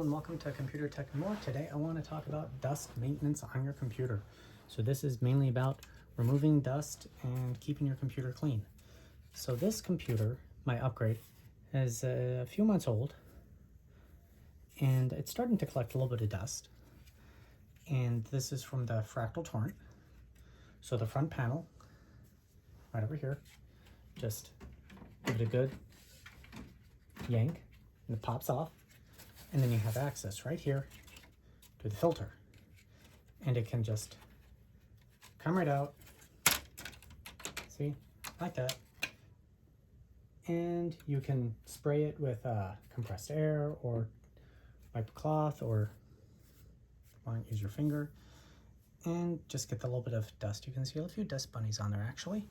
and welcome to Computer Tech and More. Today I want to talk about dust maintenance on your computer. So this is mainly about removing dust and keeping your computer clean. So this computer, my upgrade, is a few months old and it's starting to collect a little bit of dust. And this is from the Fractal Torrent. So the front panel, right over here, just give it a good yank and it pops off. And then you have access right here to the filter. And it can just come right out, see, like that. And you can spray it with compressed air or wipe a cloth, or why not use your finger, and just get the little bit of dust. You can see a few dust bunnies on there actually.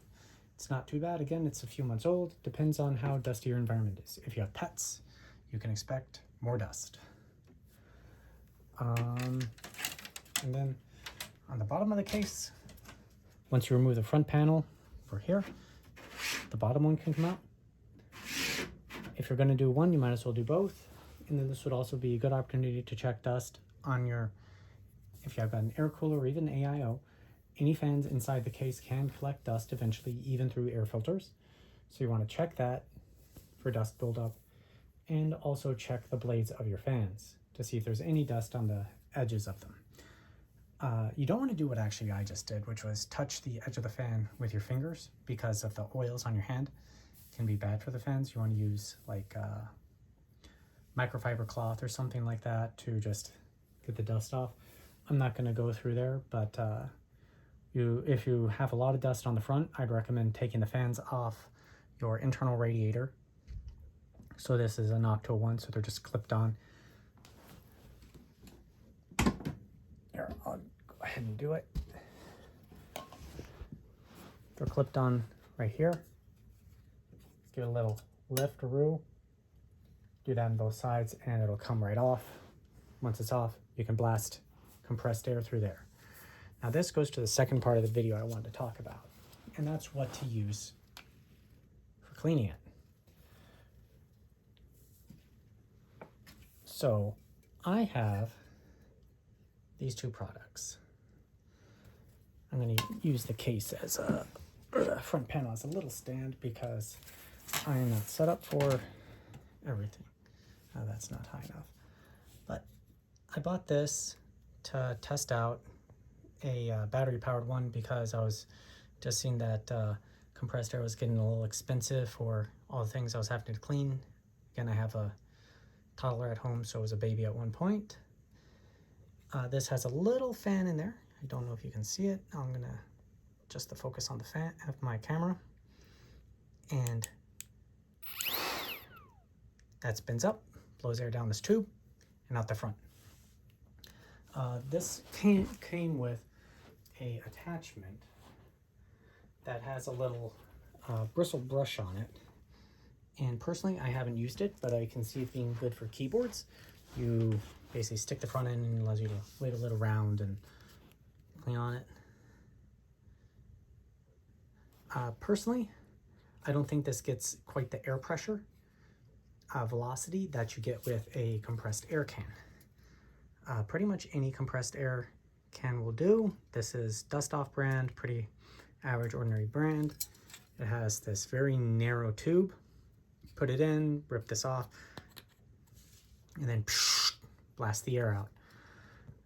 It's not too bad. Again, it's a few months old. Depends on how dusty your environment is. If you have pets, you can expect more dust. And then on the bottom of the case, once you remove the front panel for here, the bottom one can come out. If you're going to do one, you might as well do both. And then this would also be a good opportunity to check dust on your, if you have got an air cooler or even AIO, any fans inside the case can collect dust eventually, even through air filters. So you want to check that for dust buildup, and also check the blades of your fans to see if there's any dust on the edges of them. You don't want to do what actually I just did, which was touch the edge of the fan with your fingers, because of the oils on your hand can be bad for the fans. You want to use like microfiber cloth or something like that to just get the dust off. I'm not going to go through there, but if you have a lot of dust on the front, I'd recommend taking the fans off your internal radiator. So this is an Octo one, so they're just clipped on. Here, I'll go ahead and do it. They're clipped on right here. Give it a little lift-a-roo. Do that on both sides and it'll come right off. Once it's off, you can blast compressed air through there. Now this goes to the second part of the video I wanted to talk about, and that's what to use for cleaning it. So I have these two products. I'm going to use the case as a, or the front panel as a little stand, because I am not set up for everything. That's not high enough. But I bought this to test out a battery powered one, because I was just seeing that compressed air was getting a little expensive for all the things I was having to clean. Again, I have a toddler at home, so it was a baby at one point. This has a little fan in there. I don't know if you can see it. I'm going to adjust the focus on the fan of my camera. And that spins up, blows air down this tube and out the front. This came with a attachment that has a little bristle brush on it. And personally, I haven't used it, but I can see it being good for keyboards. You basically stick the front end and it allows you to wiggle it around and clean on it. Personally, I don't think this gets quite the air pressure velocity that you get with a compressed air can. Pretty much any compressed air can will do. This is Dust Off brand, pretty average, ordinary brand. It has this very narrow tube. Put it in, rip this off, and then blast the air out.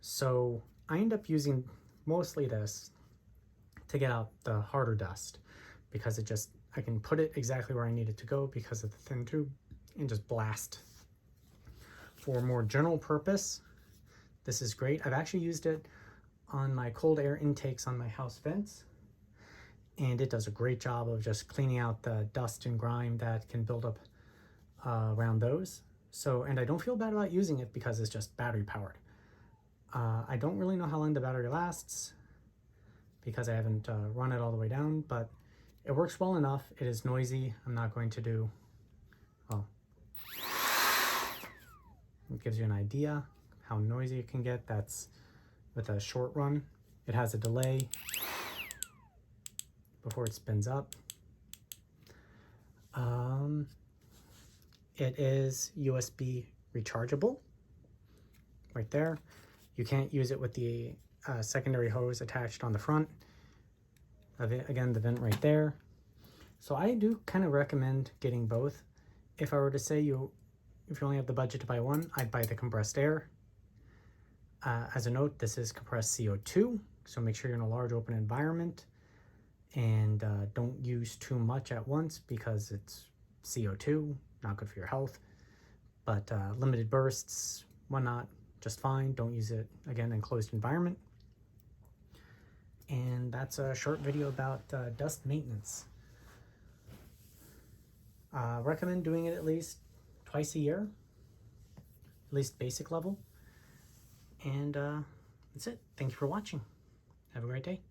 So I end up using mostly this to get out the harder dust, because I can put it exactly where I need it to go because of the thin tube, and just blast. For more general purpose, this is great. I've actually used it on my cold air intakes on my house vents, and it does a great job of just cleaning out the dust and grime that can build up around those. So, and I don't feel bad about using it because it's just battery powered. I don't really know how long the battery lasts because I haven't run it all the way down, but it works well enough. It is noisy. I'm not going to do, well, it gives you an idea how noisy it can get. That's with a short run. It has a delay before it spins up. It is USB rechargeable. right there. You can't use it with the secondary hose attached on the front. Again, the vent right there. So I do kind of recommend getting both. If I were to say if you only have the budget to buy one, I'd buy the compressed air. As a note, this is compressed CO2, so make sure you're in a large open environment, and don't use too much at once because it's CO2, not good for your health. But limited bursts, whatnot, just fine. Don't use it, again, in closed environment. And that's a short video about dust maintenance. Recommend doing it at least twice a year, at least basic level. And that's it. Thank you for watching. Have a great day.